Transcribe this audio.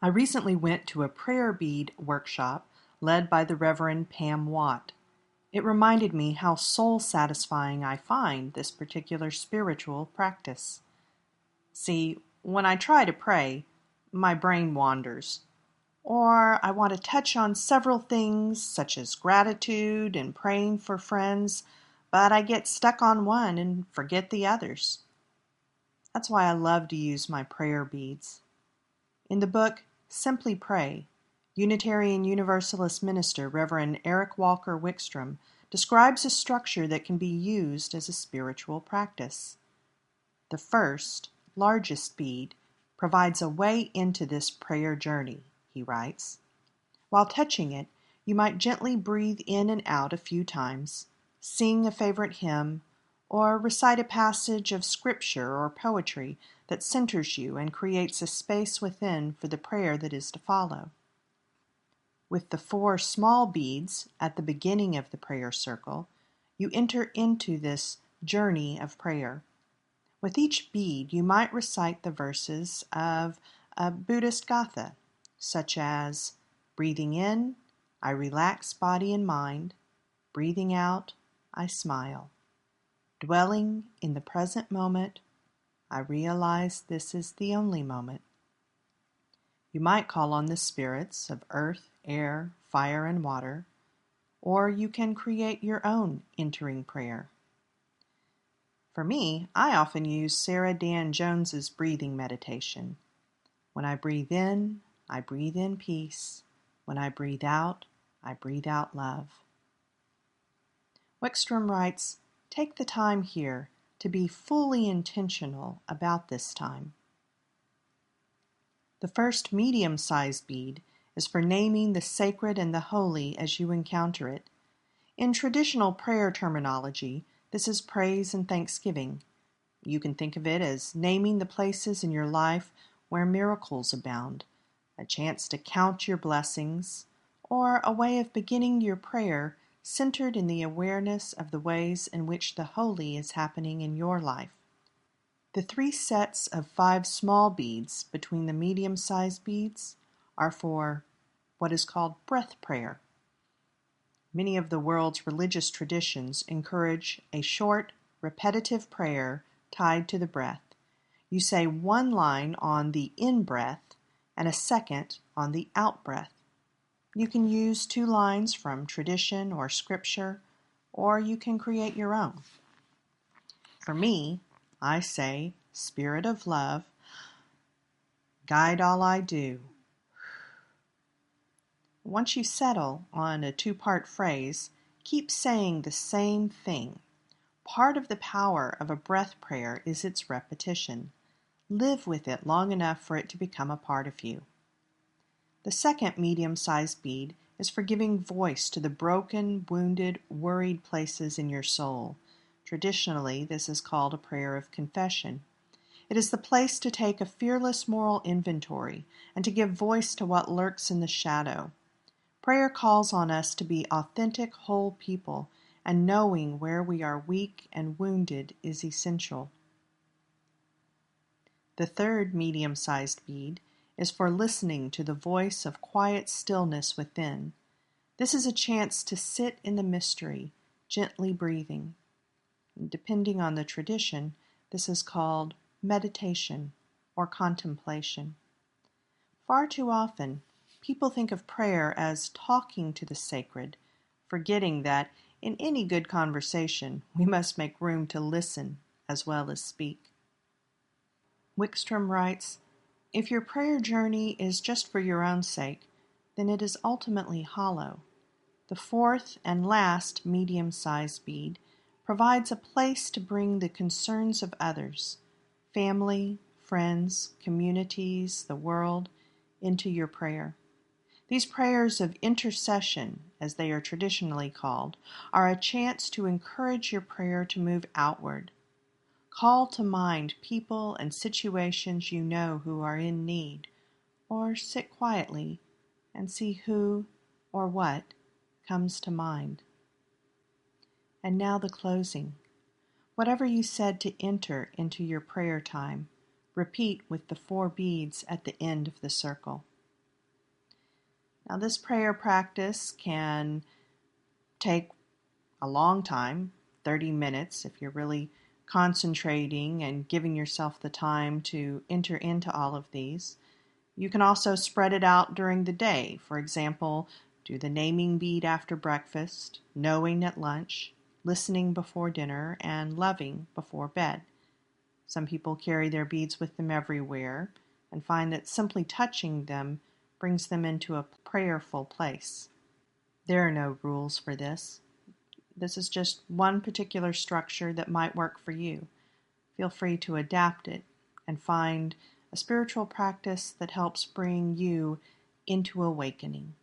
I recently went to a prayer bead workshop led by the Reverend Pam Watt. It reminded me how soul-satisfying I find this particular spiritual practice. See, when I try to pray, my brain wanders, or I want to touch on several things such as gratitude and praying for friends, but I get stuck on one and forget the others. That's why I love to use my prayer beads. In the book Simply Pray, Unitarian Universalist minister Reverend Erik Walker Wikstrom describes a structure that can be used as a spiritual practice. The first, largest bead provides a way into this prayer journey, he writes. While touching it, you might gently breathe in and out a few times, sing a favorite hymn, or recite a passage of scripture or poetry that centers you and creates a space within for the prayer that is to follow. With the 4 small beads at the beginning of the prayer circle, you enter into this journey of prayer. With each bead, you might recite the verses of a Buddhist Gatha, such as, breathing in, I relax body and mind. Breathing out, I smile. Dwelling in the present moment, I realize this is the only moment. You might call on the spirits of earth, air, fire, and water, or you can create your own entering prayer. For me, I often use Sarah Dan Jones's breathing meditation. When I breathe in peace. When I breathe out love. Wikstrom writes, take the time here to be fully intentional about this time. The first medium-sized bead is for naming the sacred and the holy as you encounter it. In traditional prayer terminology, this is praise and thanksgiving. You can think of it as naming the places in your life where miracles abound, a chance to count your blessings, or a way of beginning your prayer centered in the awareness of the ways in which the holy is happening in your life. The 3 sets of 5 small beads between the medium-sized beads are for what is called breath prayer. Many of the world's religious traditions encourage a short, repetitive prayer tied to the breath. You say 1 line on the in-breath and a second on the out-breath. You can use 2 lines from tradition or scripture, or you can create your own. For me, I say, Spirit of Love, guide all I do. Once you settle on a 2-part phrase, keep saying the same thing. Part of the power of a breath prayer is its repetition. Live with it long enough for it to become a part of you. The second medium-sized bead is for giving voice to the broken, wounded, worried places in your soul. Traditionally, this is called a prayer of confession. It is the place to take a fearless moral inventory and to give voice to what lurks in the shadow. Prayer calls on us to be authentic, whole people, and knowing where we are weak and wounded is essential. The third medium-sized bead is for listening to the voice of quiet stillness within. This is a chance to sit in the mystery, gently breathing. Depending on the tradition, this is called meditation or contemplation. Far too often, people think of prayer as talking to the sacred, forgetting that in any good conversation, we must make room to listen as well as speak. Wikstrom writes, if your prayer journey is just for your own sake, then it is ultimately hollow. The 4th and last medium-sized bead provides a place to bring the concerns of others, family, friends, communities, the world, into your prayer. These prayers of intercession, as they are traditionally called, are a chance to encourage your prayer to move outward. Call to mind people and situations you know who are in need, or sit quietly and see who or what comes to mind. And now the closing. Whatever you said to enter into your prayer time, repeat with the 4 beads at the end of the circle. Now, this prayer practice can take a long time, 30 minutes, if you're really concentrating and giving yourself the time to enter into all of these. You can also spread it out during the day. For example, do the naming bead after breakfast, knowing at lunch, listening before dinner, and loving before bed. Some people carry their beads with them everywhere and find that simply touching them brings them into a prayerful place. There are no rules for this. This is just one particular structure that might work for you. Feel free to adapt it and find a spiritual practice that helps bring you into awakening.